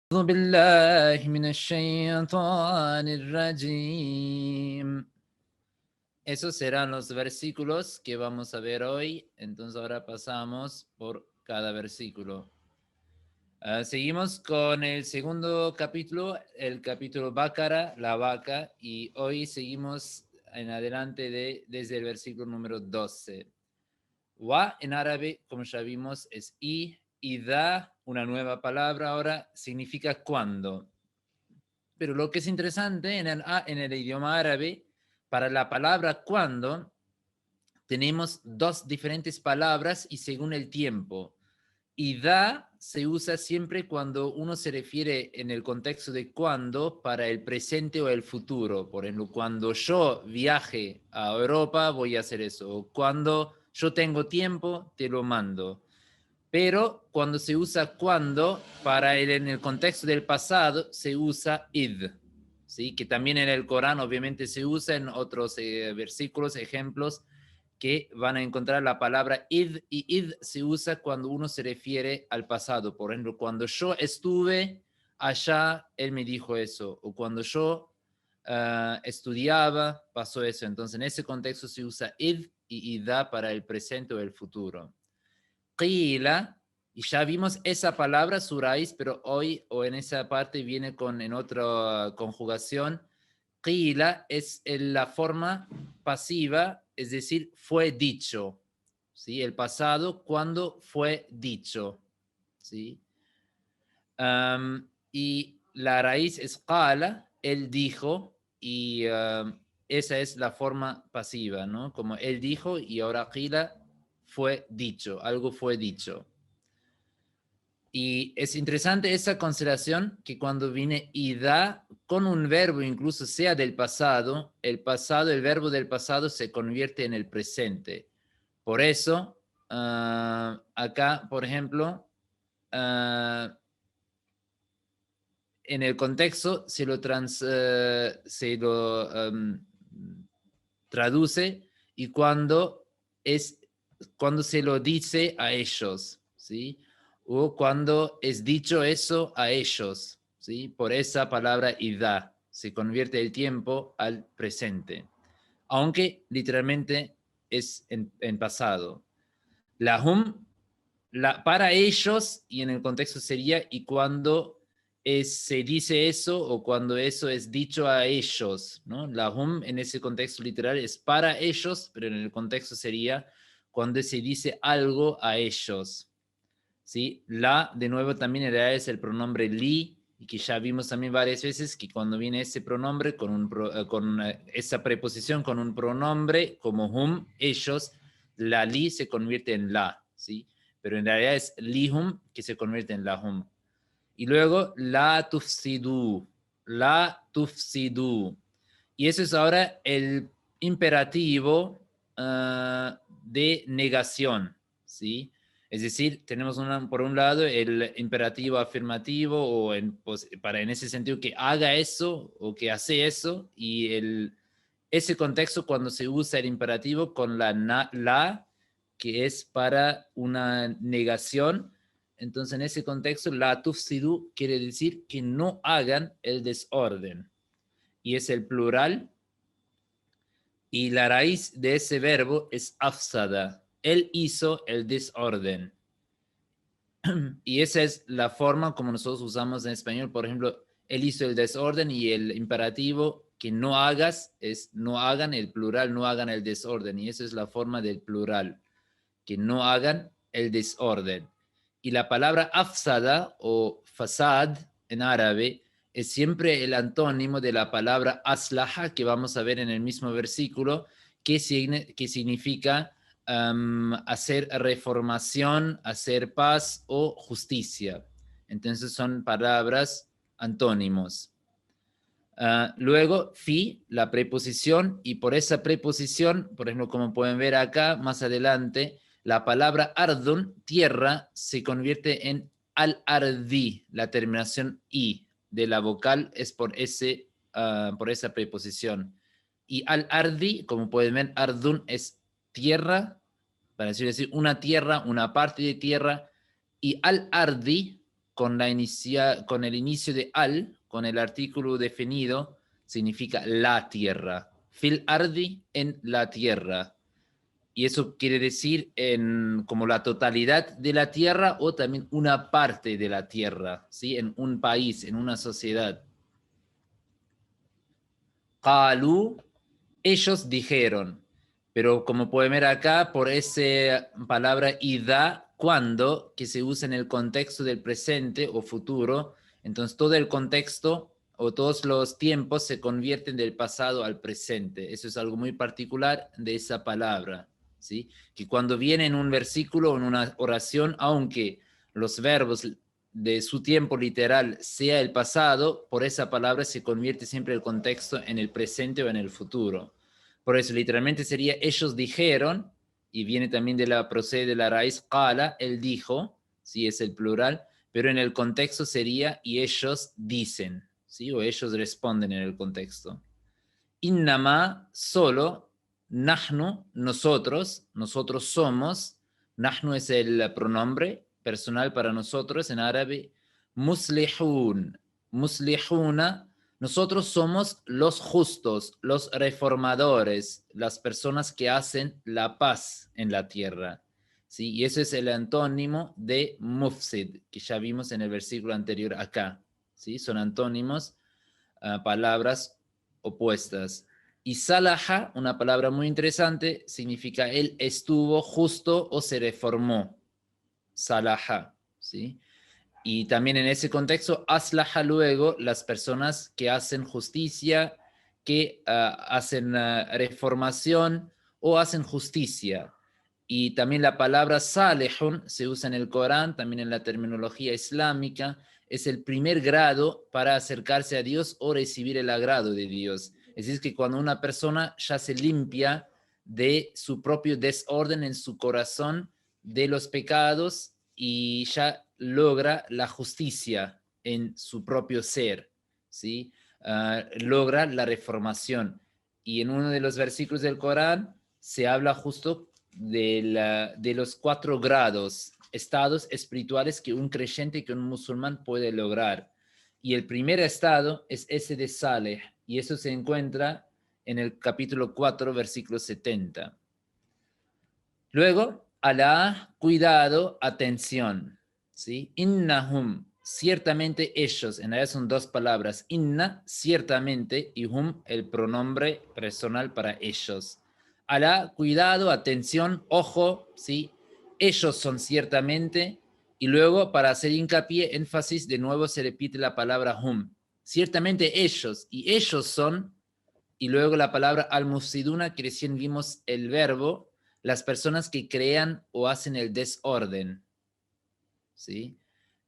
أعوذ بالله من الشيطان الرجيم. Esos serán los versículos que vamos a ver hoy. Entonces ahora pasamos por cada versículo. Seguimos con el segundo capítulo, el capítulo Bácara, la vaca, y hoy seguimos en adelante desde el versículo número 12. Wa en árabe, como ya vimos, es y da, una nueva palabra ahora, significa cuando. Pero lo que es interesante en el idioma árabe, para la palabra cuando, tenemos dos diferentes palabras y según el tiempo. Y da se usa siempre cuando uno se refiere en el contexto de cuando para el presente o el futuro. Por ejemplo, cuando yo viaje a Europa voy a hacer eso. O cuando yo tengo tiempo, te lo mando. Pero cuando se usa cuando, en el contexto del pasado, se usa id, ¿sí? Que también en el Corán obviamente se usa en otros versículos, ejemplos, que van a encontrar la palabra id, y id se usa cuando uno se refiere al pasado. Por ejemplo, cuando yo estuve allá, él me dijo eso, o cuando yo estudiaba, pasó eso. Entonces, en ese contexto se usa id y ida para el presente o el futuro. Qila, y ya vimos esa palabra, su raíz, pero hoy o en esa parte viene en otra conjugación. Qila es la forma pasiva, es decir, fue dicho. ¿Sí? El pasado cuando fue dicho. ¿Sí? Y la raíz es qala, él dijo, y esa es la forma pasiva, ¿no? Como él dijo y ahora qila fue dicho, algo fue dicho. Y es interesante esa consideración que cuando viene ida con un verbo, incluso sea del pasado, el verbo del pasado se convierte en el presente. Por eso, acá, por ejemplo, en el contexto se lo traduce y cuando se lo dice a ellos, ¿sí? O cuando es dicho eso a ellos, ¿sí? Por esa palabra ida se convierte el tiempo al presente, aunque literalmente es en pasado. Lahum, para ellos, y en el contexto sería, y cuando se dice eso o cuando eso es dicho a ellos, ¿no? Lahum en ese contexto literal es para ellos, pero en el contexto sería cuando se dice algo a ellos, ¿sí? La, de nuevo, también en realidad es el pronombre li, y que ya vimos también varias veces que cuando viene ese pronombre con esa preposición con un pronombre como hum, ellos, la li se convierte en la, ¿sí? Pero en realidad es lihum que se convierte en lahum. Y luego la tufsidu. Y eso es ahora el imperativo de negación, ¿sí? Es decir, tenemos por un lado el imperativo afirmativo o en ese sentido que haga eso o que hace eso, y ese contexto cuando se usa el imperativo con la, que es para una negación. Entonces, en ese contexto, la tufsidu quiere decir que no hagan el desorden. Y es el plural. Y la raíz de ese verbo es afsada. Él hizo el desorden. Y esa es la forma como nosotros usamos en español. Por ejemplo, él hizo el desorden, y el imperativo que no hagas es no hagan, el plural no hagan el desorden. Y esa es la forma del plural, que no hagan el desorden. Y la palabra afsada o fasad en árabe es siempre el antónimo de la palabra aslaha, que vamos a ver en el mismo versículo, que significa hacer reformación, hacer paz o justicia. Entonces son palabras antónimos. Luego, fi, la preposición, y por esa preposición, por ejemplo, como pueden ver acá, más adelante, la palabra ardun, tierra, se convierte en al-ardi, la terminación i de la vocal es por esa preposición. Y al-ardi, como pueden ver, ardun es tierra, para decir una tierra, una parte de tierra, y al-ardi con con el inicio de al, con el artículo definido, significa la tierra. Fil ardi, en la tierra. Y eso quiere decir como la totalidad de la tierra o también una parte de la tierra, ¿sí? En un país, en una sociedad. Qalu, ellos dijeron. Pero como pueden ver acá, por esa palabra ida, cuando, que se usa en el contexto del presente o futuro, entonces todo el contexto o todos los tiempos se convierten del pasado al presente. Eso es algo muy particular de esa palabra, ¿sí? Que cuando viene en un versículo o en una oración, aunque los verbos de su tiempo literal sea el pasado, por esa palabra se convierte siempre el contexto en el presente o en el futuro. Por eso literalmente sería ellos dijeron, y viene también procede de la raíz qala, él dijo, sí es el plural, pero en el contexto sería y ellos dicen, ¿sí? O ellos responden en el contexto. Innama, solo, nahnu, nosotros somos, nahnu es el pronombre personal para nosotros en árabe, muslihun, muslihuna, nosotros somos los justos, los reformadores, las personas que hacen la paz en la tierra. ¿Sí? Y eso es el antónimo de mufsid, que ya vimos en el versículo anterior acá. ¿Sí? Son antónimos, palabras opuestas. Y salaha, una palabra muy interesante, significa él estuvo justo o se reformó. Salaha, ¿sí? Y también en ese contexto, aslaha luego las personas que hacen justicia, que hacen reformación o hacen justicia. Y también la palabra salihun se usa en el Corán, también en la terminología islámica, es el primer grado para acercarse a Dios o recibir el agrado de Dios. Es decir, que cuando una persona ya se limpia de su propio desorden en su corazón, de los pecados y ya logra la justicia en su propio ser, ¿sí? Logra la reformación. Y en uno de los versículos del Corán se habla justo de los 4 grados, estados espirituales que un creyente, que un musulmán puede lograr. Y el primer estado es ese de Saleh, y eso se encuentra en el capítulo 4, versículo 70. Luego, Alá, cuidado, atención, ¿sí? Innahum, ciertamente ellos, en realidad son 2 palabras, inna, ciertamente, y hum, el pronombre personal para ellos. Alá, cuidado, atención, ojo, ¿sí? Ellos son ciertamente, y luego para hacer hincapié, énfasis, de nuevo se repite la palabra hum. Ciertamente ellos, y ellos son, y luego la palabra al-mufsiduna, que recién vimos el verbo, las personas que crean o hacen el desorden, ¿sí?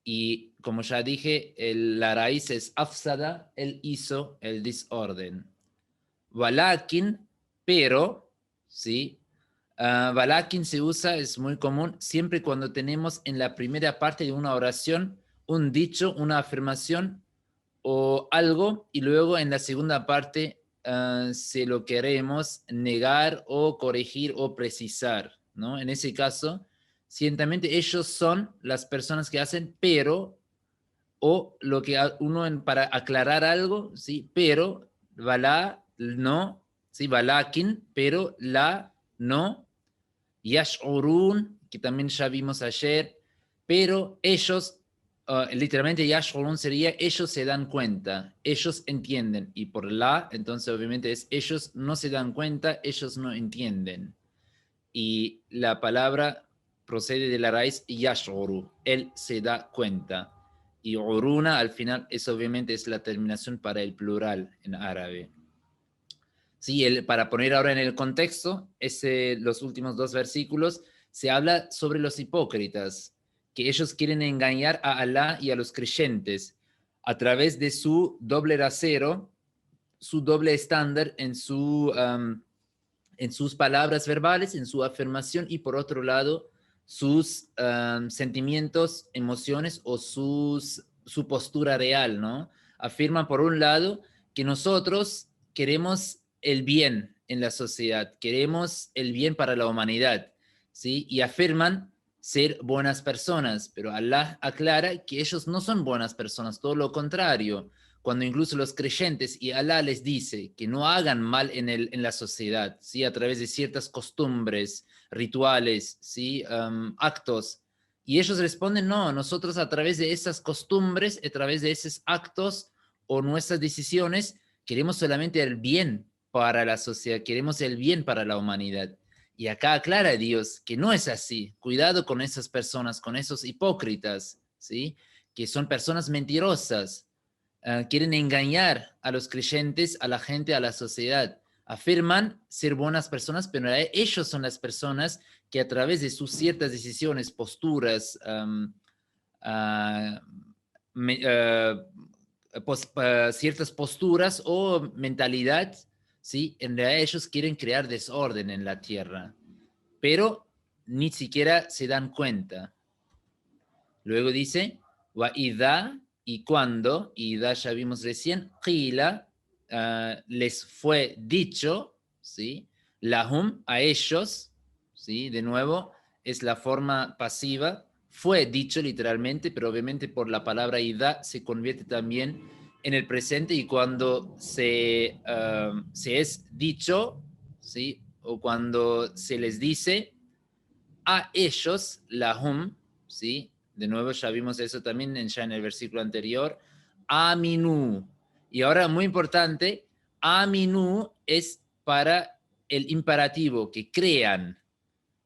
Y como ya dije, la raíz es afsada, él hizo el desorden. Walakin, pero, ¿sí? Walakin se usa, es muy común, siempre cuando tenemos en la primera parte de una oración un dicho, una afirmación o algo, y luego en la segunda parte se lo queremos negar o corregir o precisar, ¿no? En ese caso, ciertamente ellos son las personas que hacen, pero, o lo que uno para aclarar algo, ¿sí? Pero, valá, no, ¿sí? Valakin, pero, la, no, yash'urun, que también ya vimos ayer, pero ellos, literalmente yash'urun sería ellos se dan cuenta, ellos entienden, y por la, entonces obviamente es ellos no se dan cuenta, ellos no entienden. Y la palabra procede de la raíz yash'uru, él se da cuenta. Y uruna al final es obviamente es la terminación para el plural en árabe. Sí, para poner ahora en el contexto, los últimos 2 versículos, se habla sobre los hipócritas, que ellos quieren engañar a Alá y a los creyentes a través de su doble rasero, su doble estándar en sus palabras verbales, en su afirmación, y por otro lado, sus sentimientos, emociones o su postura real, ¿no? Afirman por un lado que nosotros queremos el bien en la sociedad, queremos el bien para la humanidad, ¿sí? Y afirman ser buenas personas, pero Allah aclara que ellos no son buenas personas, todo lo contrario. Cuando incluso los creyentes y Allah les dice que no hagan mal en la sociedad, ¿sí? A través de ciertas costumbres, rituales, ¿sí? Actos. Y ellos responden, no, nosotros a través de esas costumbres, a través de esos actos o nuestras decisiones, queremos solamente el bien para la sociedad, queremos el bien para la humanidad. Y acá aclara Dios que no es así. Cuidado con esas personas, con esos hipócritas, ¿sí? Que son personas mentirosas. Quieren engañar a los creyentes, a la gente, a la sociedad. Afirman ser buenas personas, pero ellos son las personas que a través de sus ciertas decisiones, posturas, uh, me, ciertas posturas o mentalidad, ¿sí? En realidad ellos quieren crear desorden en la tierra, pero ni siquiera se dan cuenta. Luego dice, wa idha, y cuando, idha ya vimos recién, qila, les fue dicho, ¿sí? Lahum, a ellos, ¿sí? De nuevo, es la forma pasiva, fue dicho literalmente, pero obviamente por la palabra idha se convierte también en el presente y cuando se es dicho, ¿sí? O cuando se les dice a ellos, lahum, ¿sí? De nuevo ya vimos eso también ya en el versículo anterior, aminu. Y ahora muy importante, aminu es para el imperativo, que crean.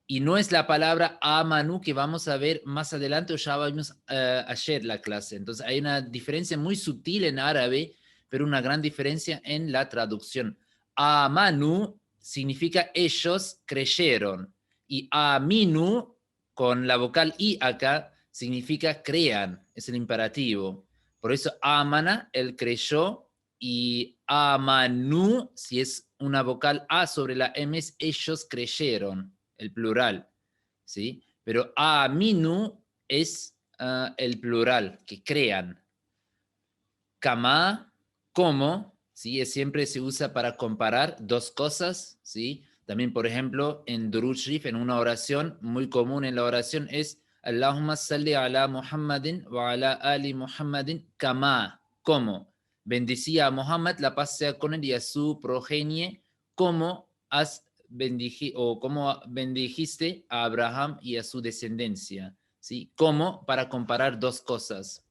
Y no es la palabra amanu que vamos a ver más adelante o ya vimos ayer la clase. Entonces hay una diferencia muy sutil en árabe, pero una gran diferencia en la traducción. Amanu significa ellos creyeron y aminu con la vocal i acá significa crean, es el imperativo. Por eso amana, él creyó, y amanu, si es una vocal a sobre la m, es ellos creyeron, el plural, ¿sí? Pero aminu es el plural, que crean. Kama, como, ¿sí? Siempre se usa para comparar dos cosas, ¿sí? También, por ejemplo, en Durud Sharif, en una oración muy común en la oración es Allahumma salli ala Muhammadin wa ala ali Muhammadin kama, como. Bendecía a Muhammad, la paz sea con él y a su progenie, como has o como bendijiste a Abraham y a su descendencia, ¿sí? Como para comparar dos cosas.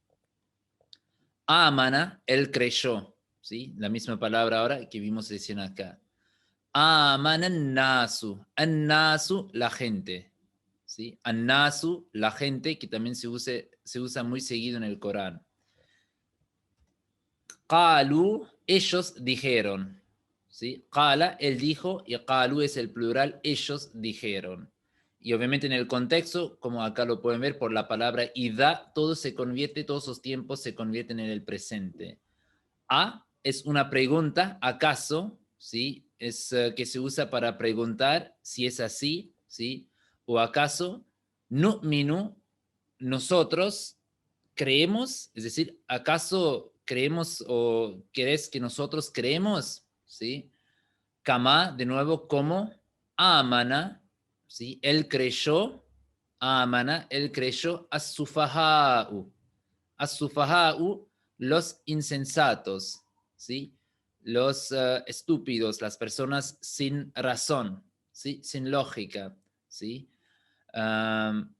Amana, él creyó, ¿sí? La misma palabra ahora que vimos recién acá. Amana an-nasu, la gente, ¿sí? An-nasu, la gente, que también se usa muy seguido en el Corán. Qalu, ellos dijeron, ¿sí? Qala, él dijo, y qalu es el plural, ellos dijeron. Y obviamente en el contexto, como acá lo pueden ver, por la palabra ida, todo se convierte, todos los tiempos se convierten en el presente. A es una pregunta, ¿acaso? ¿Sí? Es que se usa para preguntar si es así, ¿sí? O acaso, nu'minu, nosotros creemos, es decir, ¿acaso creemos o querés que nosotros creemos? ¿Sí? Kama, de nuevo, como amana, ¿sí? Él creyó, amana, él creyó, as-sufaha'u. As-sufaha'u, los insensatos, ¿sí? Los estúpidos, las personas sin razón, ¿sí? Sin lógica, ¿sí? Um,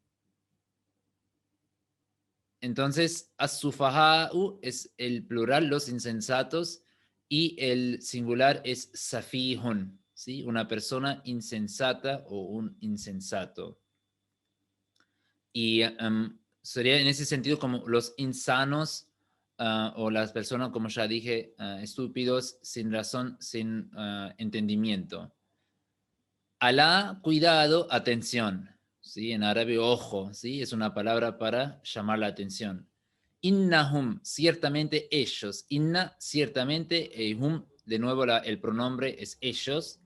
entonces, as-sufaha'u es el plural, los insensatos, y el singular es safihun, ¿sí? Una persona insensata o un insensato. Y sería en ese sentido como los insanos o las personas, como ya dije, estúpidos, sin razón, sin entendimiento. Alá, cuidado, atención. ¿Sí? En árabe, ojo, ¿sí? Es una palabra para llamar la atención. Innahum, ciertamente ellos. Inna, ciertamente, hum, de nuevo el pronombre es ellos.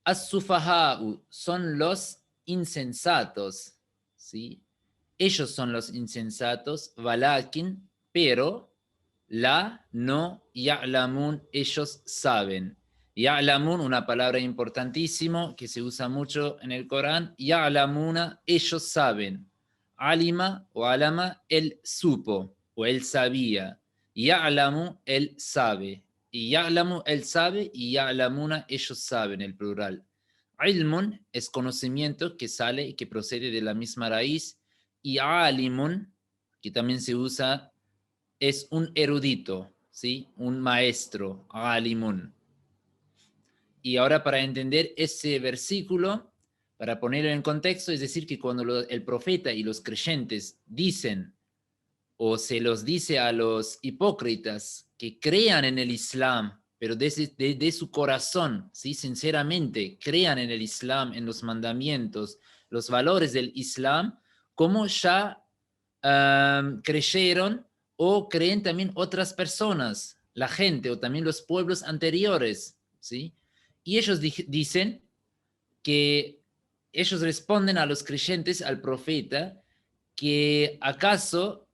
As-sufaha'u, son los insensatos, ¿sí? Ellos son los insensatos, walakin, pero, la, no, ya'lamun, ellos saben. Ya'lamun, una palabra importantísima que se usa mucho en el Corán. Ya'lamuna, ellos saben. Alima o alama, él supo o él sabía. Ya'lamu, él sabe. Y ya'lamu, él sabe, y ya'lamuna, ellos saben, el plural. Ilmun es conocimiento que sale y que procede de la misma raíz. Y alimun, que también se usa, es un erudito, ¿sí? Un maestro, alimun. Y ahora para entender ese versículo, para ponerlo en contexto, es decir, que cuando el profeta y los creyentes dicen o se los dice a los hipócritas que crean en el Islam, pero de su corazón, ¿sí? Sinceramente, crean en el Islam, en los mandamientos, los valores del Islam, como ya creyeron o creen también otras personas, la gente o también los pueblos anteriores, ¿sí? Y ellos dicen que ellos responden a los creyentes, al profeta, que acaso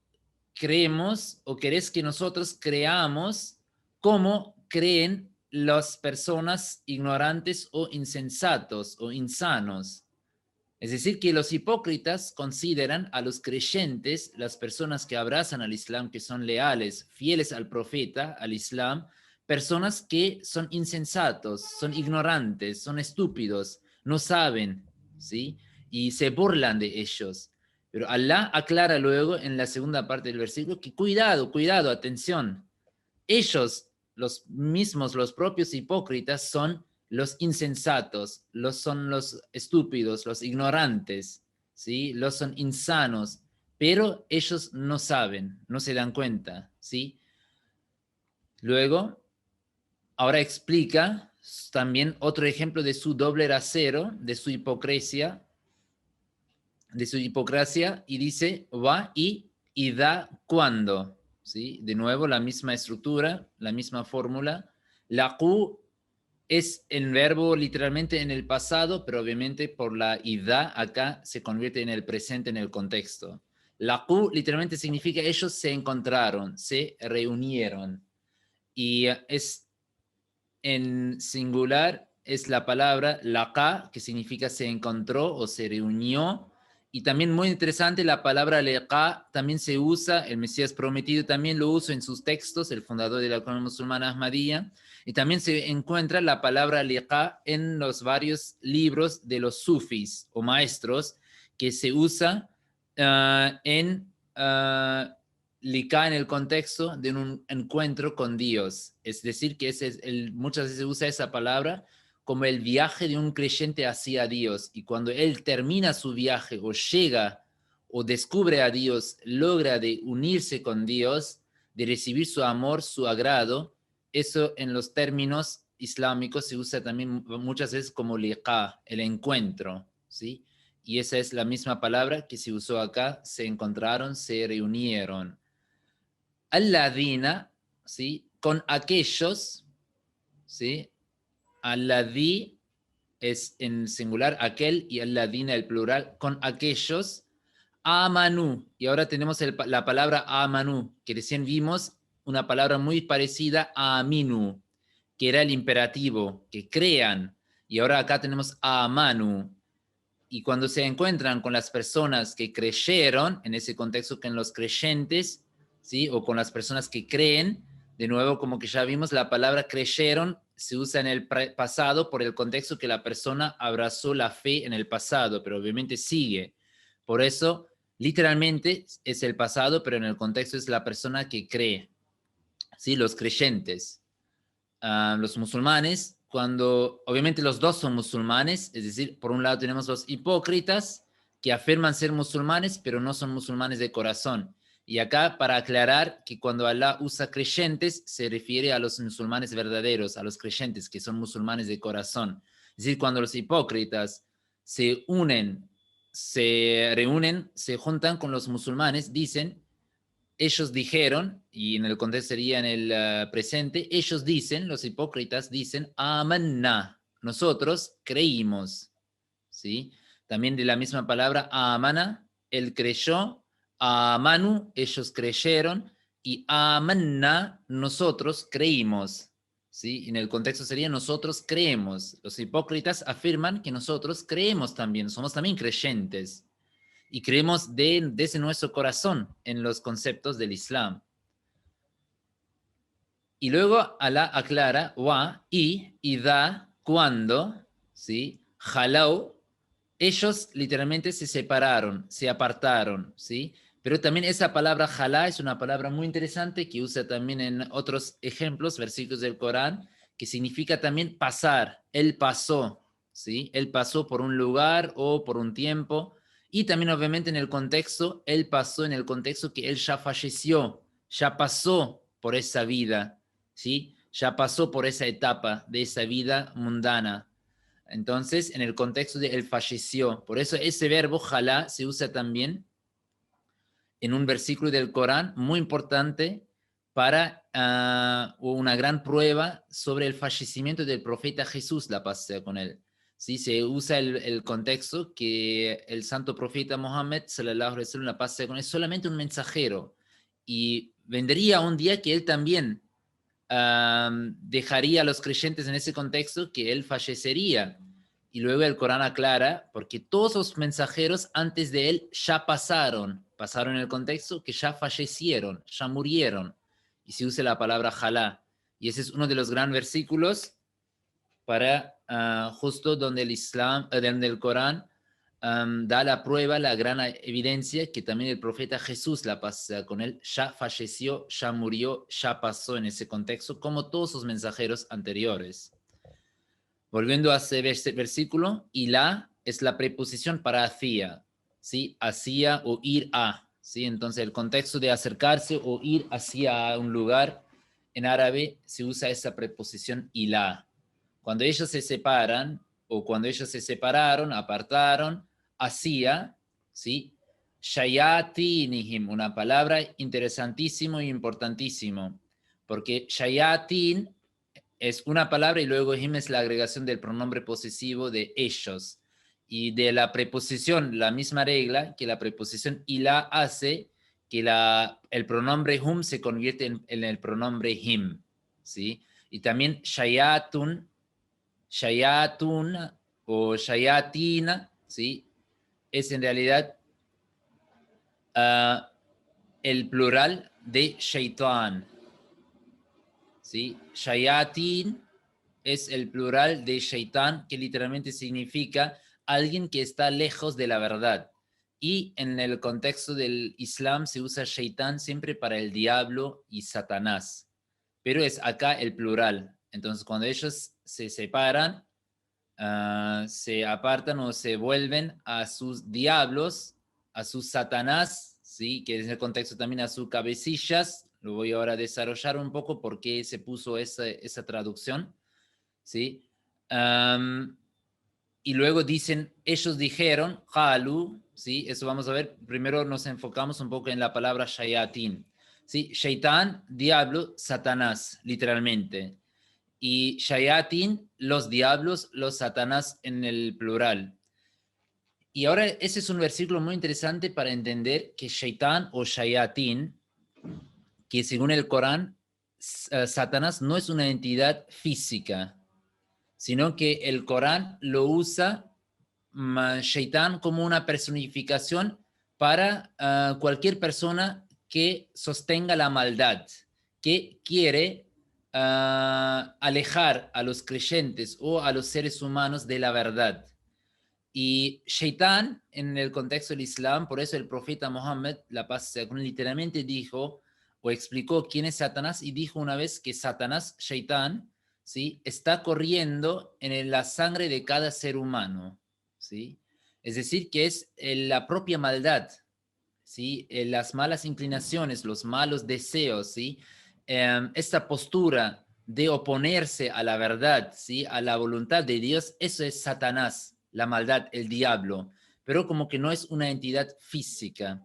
creemos o querés que nosotros creamos como creen las personas ignorantes o insensatos o insanos. Es decir, que los hipócritas consideran a los creyentes, las personas que abrazan al Islam, que son leales, fieles al profeta, al Islam, personas que son insensatos, son ignorantes, son estúpidos, no saben, ¿sí? Y se burlan de ellos. Pero Allah aclara luego en la segunda parte del versículo que cuidado, cuidado, atención. Ellos, los mismos, los propios hipócritas, son los insensatos, son los estúpidos, los ignorantes, ¿sí? Los son insanos, pero ellos no saben, no se dan cuenta, ¿sí? Luego, ahora explica también otro ejemplo de su doble rasero, de su hipocresía, y dice, va y da cuando, ¿sí? De nuevo, la misma estructura, la misma fórmula. La Q es el verbo literalmente en el pasado, pero obviamente por la ida acá se convierte en el presente en el contexto. La Q literalmente significa ellos se encontraron, se reunieron. Y es en singular, es la palabra laqa, que significa se encontró o se reunió. Y también muy interesante, la palabra leqa también se usa, el Mesías prometido también lo usa en sus textos, el fundador de la comunidad musulmana Ahmadiyya. Y también se encuentra la palabra liqa en los varios libros de los sufis o maestros que se usa en liqa en el contexto de un encuentro con Dios. Es decir, que muchas veces se usa esa palabra como el viaje de un creyente hacia Dios. Y cuando él termina su viaje o llega o descubre a Dios, logra de unirse con Dios, de recibir su amor, su agrado, eso en los términos islámicos se usa también muchas veces como liqa, el encuentro, ¿sí? Y esa es la misma palabra que se usó acá, se encontraron, se reunieron. Alladina, ¿sí? Con aquellos, ¿sí? Alladí es en singular aquel y alladina el plural, con aquellos. Amanu, y ahora tenemos la palabra amanu, que recién vimos una palabra muy parecida a aminu, que era el imperativo, que crean, y ahora acá tenemos amanu. Y cuando se encuentran con las personas que creyeron, en ese contexto con los creyentes, ¿sí? O con las personas que creen, de nuevo, como que ya vimos, la palabra creyeron se usa en el pasado por el contexto que la persona abrazó la fe en el pasado, pero obviamente sigue. Por eso, literalmente es el pasado, pero en el contexto es la persona que cree, ¿sí? Los creyentes. Los musulmanes, cuando obviamente los dos son musulmanes, es decir, por un lado tenemos los hipócritas que afirman ser musulmanes, pero no son musulmanes de corazón. Y acá para aclarar que cuando Allah usa creyentes, se refiere a los musulmanes verdaderos, a los creyentes que son musulmanes de corazón. Es decir, cuando los hipócritas se unen, se reúnen, se juntan con los musulmanes, dicen, ellos dijeron, y en el contexto sería en el presente, ellos dicen, los hipócritas dicen, amanna, nosotros creímos, ¿sí? También de la misma palabra, amana, él creyó, amanu, ellos creyeron, y amanna, nosotros creímos, ¿sí? En el contexto sería nosotros creemos. Los hipócritas afirman que nosotros creemos también, somos también creyentes y creemos desde nuestro corazón en los conceptos del Islam. Y luego Alá aclara, wa, y da, cuando, ¿sí? Halau, ellos literalmente se separaron, se apartaron, ¿sí? Pero también esa palabra jalá es una palabra muy interesante que usa también en otros ejemplos, versículos del Corán, que significa también pasar. Él pasó, ¿sí? Él pasó por un lugar o por un tiempo. Y también obviamente en el contexto, él pasó en el contexto que él ya falleció, ya pasó por esa vida, ¿sí? Ya pasó por esa etapa de esa vida mundana. Entonces, en el contexto de él falleció. Por eso ese verbo jalá se usa también en un versículo del Corán muy importante para una gran prueba sobre el fallecimiento del profeta Jesús, la paz sea con él. ¿Sí? Se usa el contexto que el santo profeta Mohammed, sallallahu alaihi wasallam, la paz sea con él, es solamente un mensajero. Y vendría un día que él también dejaría a los creyentes en ese contexto que él fallecería. Y luego el Corán aclara, porque todos los mensajeros antes de él ya pasaron en el contexto que ya fallecieron, ya murieron. Y se usa la palabra jalá. Y ese es uno de los grandes versículos para justo donde el Islam, donde el Corán da la prueba, la gran evidencia que también el profeta Jesús, la paz con él, ya falleció, ya murió, ya pasó en ese contexto, como todos sus mensajeros anteriores. Volviendo a ese versículo, y la es la preposición para hacía, ¿sí? Hacia o ir a, ¿sí? Entonces el contexto de acercarse o ir hacia un lugar, en árabe se usa esa preposición ilá. Cuando ellos se separan o cuando ellos se separaron, apartaron, hacia, ¿sí? Shayatinihim, una palabra interesantísimo e importantísimo, porque shayatin es una palabra y luego him es la agregación del pronombre posesivo de ellos. Y de la preposición, la misma regla que la preposición ila hace que el pronombre hum se convierte en el pronombre him, ¿sí? Y también shayatun, shayatun o shayatina, ¿sí? Es en realidad uh, el plural de shaitan, ¿sí? Shayatin es el plural de shaitán, que literalmente significa alguien que está lejos de la verdad. Y en el contexto del Islam se usa shaitán siempre para el diablo y Satanás, pero es acá el plural. Entonces, cuando ellos se separan, se apartan o se vuelven a sus diablos, a sus Satanás, ¿sí? Que en el contexto también a sus cabecillas. Lo voy ahora a desarrollar un poco por qué se puso esa traducción, ¿sí? Y luego dicen, ellos dijeron, Halu, ¿sí? Eso vamos a ver. Primero nos enfocamos un poco en la palabra shayatin, ¿sí? Shaitán, diablo, Satanás, literalmente. Y shayatin, los diablos, los Satanás en el plural. Y ahora ese es un versículo muy interesante para entender que shaitán o shayatin, que según el Corán, Satanás no es una entidad física, sino que el Corán lo usa Shaitán como una personificación para cualquier persona que sostenga la maldad, que quiere alejar a los creyentes o a los seres humanos de la verdad. Y Shaitán, en el contexto del Islam, por eso el profeta Mohammed, la paz sea con él, literalmente dijo o explicó quién es Satanás y dijo una vez que Satanás, Shaitán, ¿sí? Está corriendo en la sangre de cada ser humano, ¿sí? Es decir, que es la propia maldad, ¿sí? Las malas inclinaciones, los malos deseos, ¿sí? Esta postura de oponerse a la verdad, ¿sí? A la voluntad de Dios, eso es Satanás, la maldad, el diablo, pero como que no es una entidad física.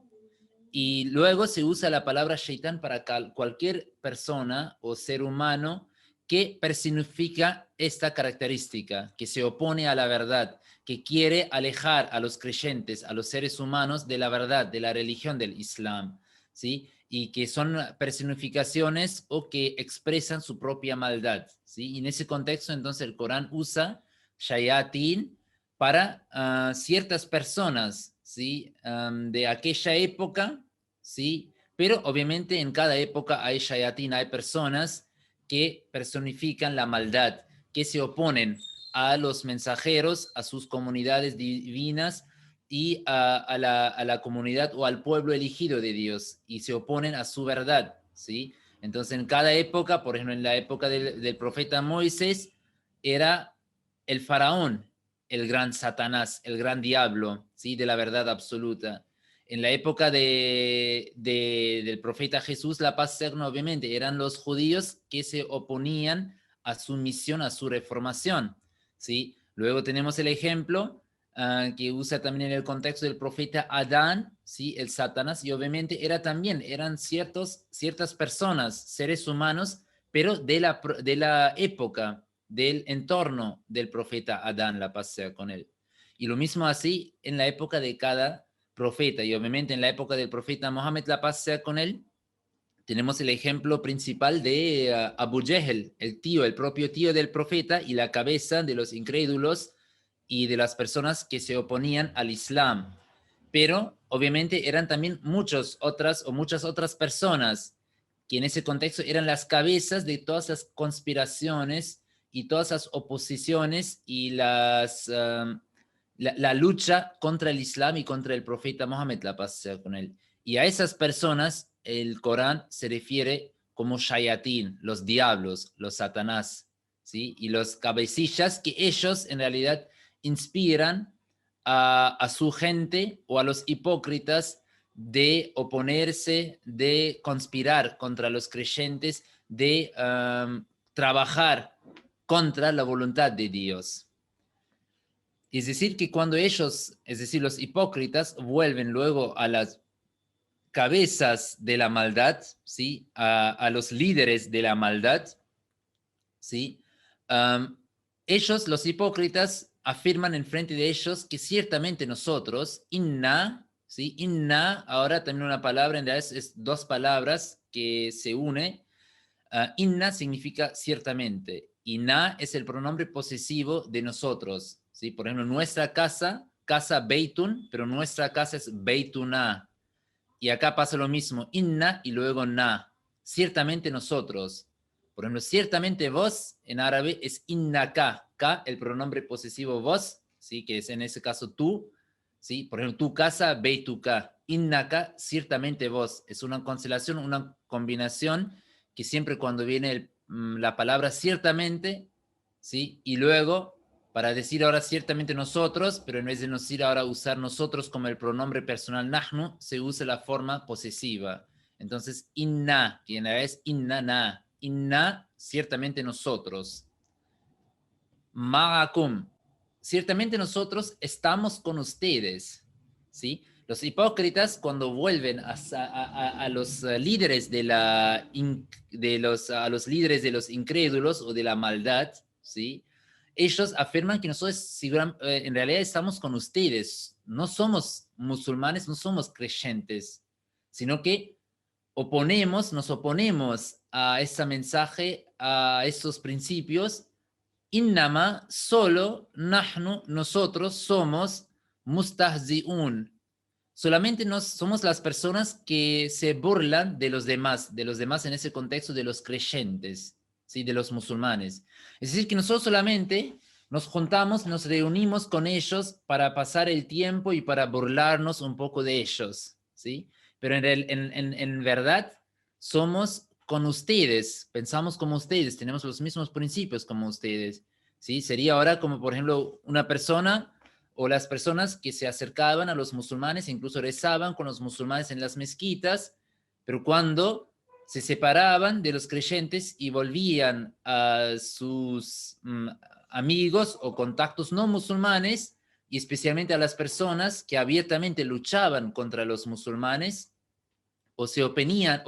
Y luego se usa la palabra shaitán para cualquier persona o ser humano que personifica esta característica, que se opone a la verdad, que quiere alejar a los creyentes, a los seres humanos de la verdad, de la religión del Islam, ¿sí? y que son personificaciones o que expresan su propia maldad, ¿sí? Y en ese contexto, entonces, el Corán usa shayatin para ciertas personas, ¿sí? De aquella época, ¿sí? Pero obviamente en cada época hay shayatin, hay personas que personifican la maldad, que se oponen a los mensajeros, a sus comunidades divinas y a la comunidad o al pueblo elegido de Dios y se oponen a su verdad, ¿sí? Entonces, en cada época, por ejemplo, en la época del profeta Moisés, era el faraón, el gran Satanás, el gran diablo, ¿sí? De la verdad absoluta. En la época del profeta Jesús, la paz eterna, obviamente, eran los judíos que se oponían a su misión, a su reformación, ¿sí? Luego tenemos el ejemplo que usa también en el contexto del profeta Adán, ¿sí? El Satanás, y obviamente eran ciertas personas, seres humanos, pero de la época, del entorno del profeta Adán, la paz sea con él. Y lo mismo así en la época de cada profeta, y obviamente en la época del profeta Mohammed, la paz sea con él, tenemos el ejemplo principal de Abu Jahl, el propio tío del profeta y la cabeza de los incrédulos y de las personas que se oponían al Islam. Pero obviamente eran también muchas otras personas que en ese contexto eran las cabezas de todas las conspiraciones y todas las oposiciones y la lucha contra el Islam y contra el profeta Mohammed, la paz sea con él. Y a esas personas el Corán se refiere como shayatin, los diablos, los satanás, ¿sí? Y los cabecillas que ellos en realidad inspiran a su gente o a los hipócritas de oponerse, de conspirar contra los creyentes, de trabajar contra la voluntad de Dios. Es decir, que cuando ellos, es decir, los hipócritas, vuelven luego a las cabezas de la maldad, ¿sí? A los líderes de la maldad, ¿sí? Ellos, los hipócritas, afirman en frente de ellos que ciertamente nosotros, inna, ¿sí? Inna, ahora también una palabra, en realidad es dos palabras que se une. Inna significa ciertamente. Inna es el pronombre posesivo de nosotros, ¿sí? Por ejemplo, nuestra casa, casa Beitun, pero nuestra casa es Beituna. Y acá pasa lo mismo, inna y luego na. Ciertamente nosotros. Por ejemplo, ciertamente vos en árabe es innaka. Ka, el pronombre posesivo vos, ¿sí? Que es en ese caso tú. ¿Sí? Por ejemplo, tu casa, beituka. Innaka, ciertamente vos. Es una constelación, una combinación que siempre cuando viene la palabra ciertamente, ¿sí? Y luego para decir ahora ciertamente nosotros, pero en vez de decir ahora usar nosotros como el pronombre personal nahnu, se usa la forma posesiva. Entonces, inna, que en realidad es innana. Inna, ciertamente nosotros. Ma'akum, ciertamente nosotros estamos con ustedes. ¿Sí? Los hipócritas cuando vuelven a los líderes a los líderes de los incrédulos o de la maldad, ¿sí? Ellos afirman que nosotros en realidad estamos con ustedes, no somos musulmanes, no somos creyentes, sino que nos oponemos a ese mensaje, a esos principios. Innama, solo, nahnu, nosotros somos mustahzi'un. Solamente somos las personas que se burlan de los demás en ese contexto de los creyentes, ¿sí? De los musulmanes. Es decir, que nosotros solamente nos juntamos, nos reunimos con ellos para pasar el tiempo y para burlarnos un poco de ellos, ¿sí? Pero en verdad somos con ustedes, pensamos como ustedes, tenemos los mismos principios como ustedes, ¿sí? Sería ahora como, por ejemplo, una persona o las personas que se acercaban a los musulmanes, incluso rezaban con los musulmanes en las mezquitas, pero cuando se separaban de los creyentes y volvían a sus amigos o contactos no musulmanes, y especialmente a las personas que abiertamente luchaban contra los musulmanes o se oponían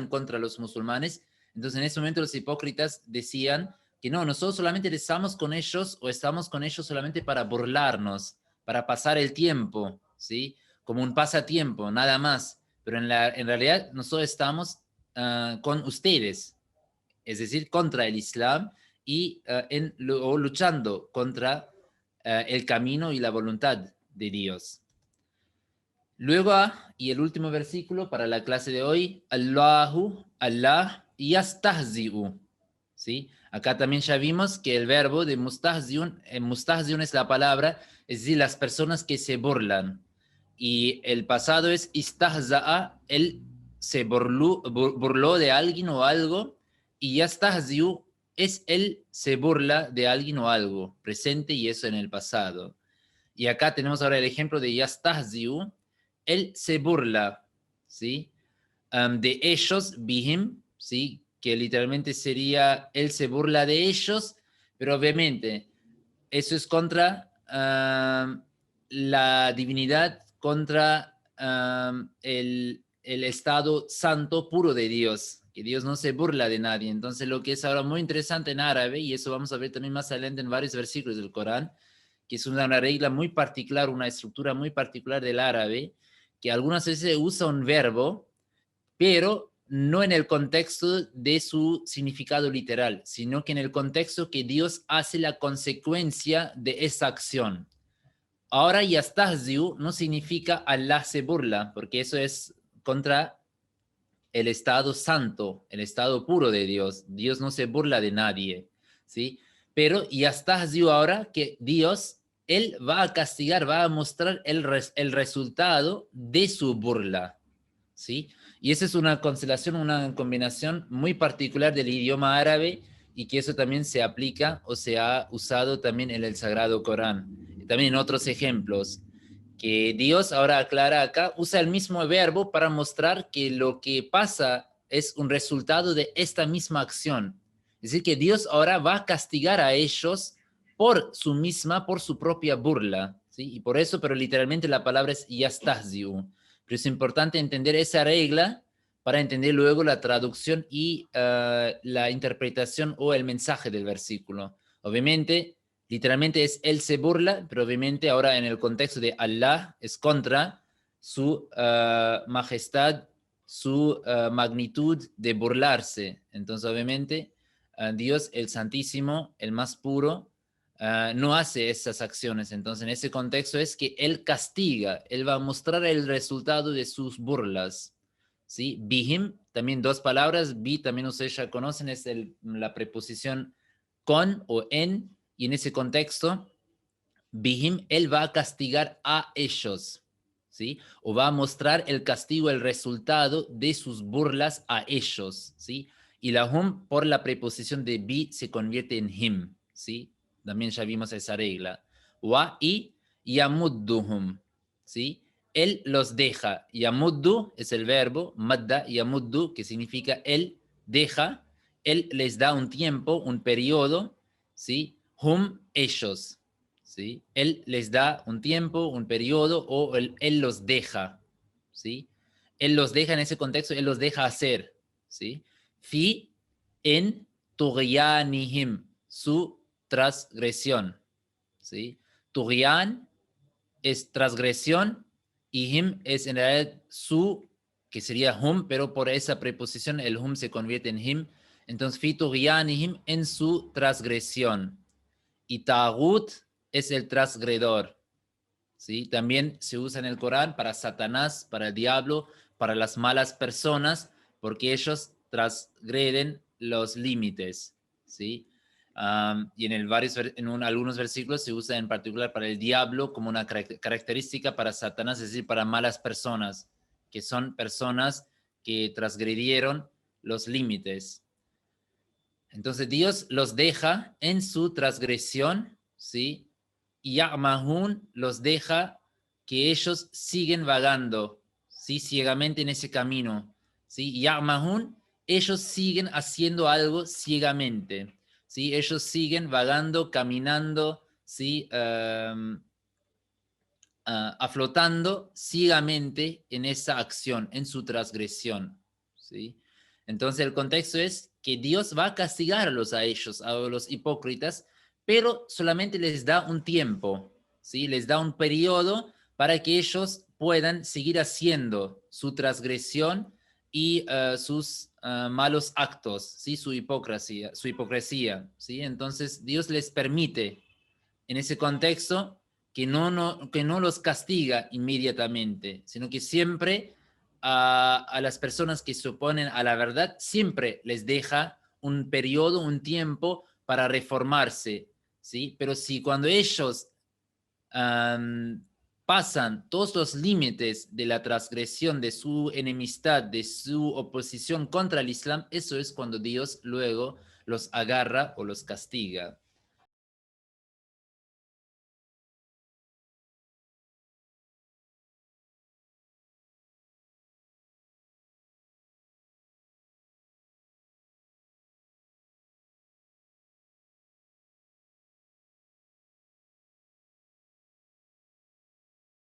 contra los musulmanes, entonces en ese momento los hipócritas decían que no, nosotros solamente estamos con ellos o estamos con ellos solamente para burlarnos, para pasar el tiempo, ¿sí? Como un pasatiempo, nada más. pero en realidad nosotros estamos con ustedes, es decir, contra el Islam y o luchando contra el camino y la voluntad de Dios. Luego, y el último versículo para la clase de hoy, Allah yastahzi'u, ¿sí? Acá también ya vimos que el verbo de mustahzi'un, mustahzi'un es la palabra, es decir, las personas que se burlan. Y el pasado es istahza'a, él se burló de alguien o algo, y yastahzi'u es él se burla de alguien o algo, presente y eso en el pasado. Y acá tenemos ahora el ejemplo de yastahzi'u, él se burla, ¿sí? De ellos, bihim, ¿sí? Que literalmente sería, él se burla de ellos, pero obviamente eso es contra la divinidad, contra el estado santo puro de Dios, que Dios no se burla de nadie. Entonces lo que es ahora muy interesante en árabe, y eso vamos a ver también más adelante en varios versículos del Corán, que es una regla muy particular, una estructura muy particular del árabe, que algunas veces se usa un verbo, pero no en el contexto de su significado literal, sino que en el contexto que Dios hace la consecuencia de esa acción. Ahora yastahzi'u no significa Allah se burla, porque eso es contra el estado santo, el estado puro de Dios. Dios no se burla de nadie, ¿sí? Pero yastahzi'u ahora que Dios, él va a castigar, va a mostrar el resultado de su burla, ¿sí? Y esa es una constelación, una combinación muy particular del idioma árabe y que eso también se aplica o se ha usado también en el Sagrado Corán. También en otros ejemplos, que Dios ahora aclara acá, usa el mismo verbo para mostrar que lo que pasa es un resultado de esta misma acción. Es decir, que Dios ahora va a castigar a ellos por su propia burla, ¿sí? Y por eso, pero literalmente la palabra es yastahzi'u. Pero es importante entender esa regla para entender luego la traducción y la interpretación o el mensaje del versículo. Obviamente, literalmente es él se burla, pero obviamente ahora en el contexto de Allah es contra su majestad, su magnitud de burlarse. Entonces, obviamente, Dios, el Santísimo, el más puro, no hace esas acciones. Entonces, en ese contexto es que él castiga, él va a mostrar el resultado de sus burlas. ¿Sí? Bihim, también dos palabras, bi también ustedes ya conocen, es la preposición con o en, y en ese contexto, bihim, él va a castigar a ellos, ¿sí? O va a mostrar el castigo, el resultado de sus burlas a ellos, ¿sí? Y la hum, por la preposición de bi, se convierte en him, ¿sí? También ya vimos esa regla. Wa y yamudduhum, ¿sí? Él los deja. Yamuddu es el verbo, madda, yamuddu, que significa él deja, él les da un tiempo, un periodo, ¿sí? Hum, ellos, ¿sí? Él les da un tiempo, un periodo, o él los deja, ¿sí? Él los deja en ese contexto, él los deja hacer, ¿sí? Fi en tughyanihim, su transgresión, ¿sí? Tughyan es transgresión y him es en realidad su, que sería hum, pero por esa preposición el hum se convierte en him. Entonces, fi tughyanihim, en su transgresión. Y tagut es el transgredor, ¿sí? También se usa en el Corán para Satanás, para el diablo, para las malas personas, porque ellos transgreden los límites, ¿sí? Y algunos versículos se usa en particular para el diablo como una característica para Satanás, es decir, para malas personas, que son personas que transgredieron los límites. Entonces Dios los deja en su transgresión, ¿sí? Y Ya'mahun los deja que ellos siguen vagando, ¿sí? Ciegamente en ese camino, ¿sí? Ya'mahun, ellos siguen haciendo algo ciegamente, ¿sí? Ellos siguen vagando, caminando, ¿sí? Aflotando ciegamente en esa acción, en su transgresión, ¿sí? Entonces el contexto es que Dios va a castigarlos a ellos, a los hipócritas, pero solamente les da un tiempo, ¿sí? Les da un periodo para que ellos puedan seguir haciendo su transgresión y sus malos actos, ¿sí? Su hipocresía, ¿sí? Entonces Dios les permite en ese contexto que no los castiga inmediatamente, sino que siempre a las personas que se oponen a la verdad, siempre les deja un periodo, un tiempo para reformarse, ¿sí? Pero si cuando ellos pasan todos los límites de la transgresión, de su enemistad, de su oposición contra el Islam, eso es cuando Dios luego los agarra o los castiga.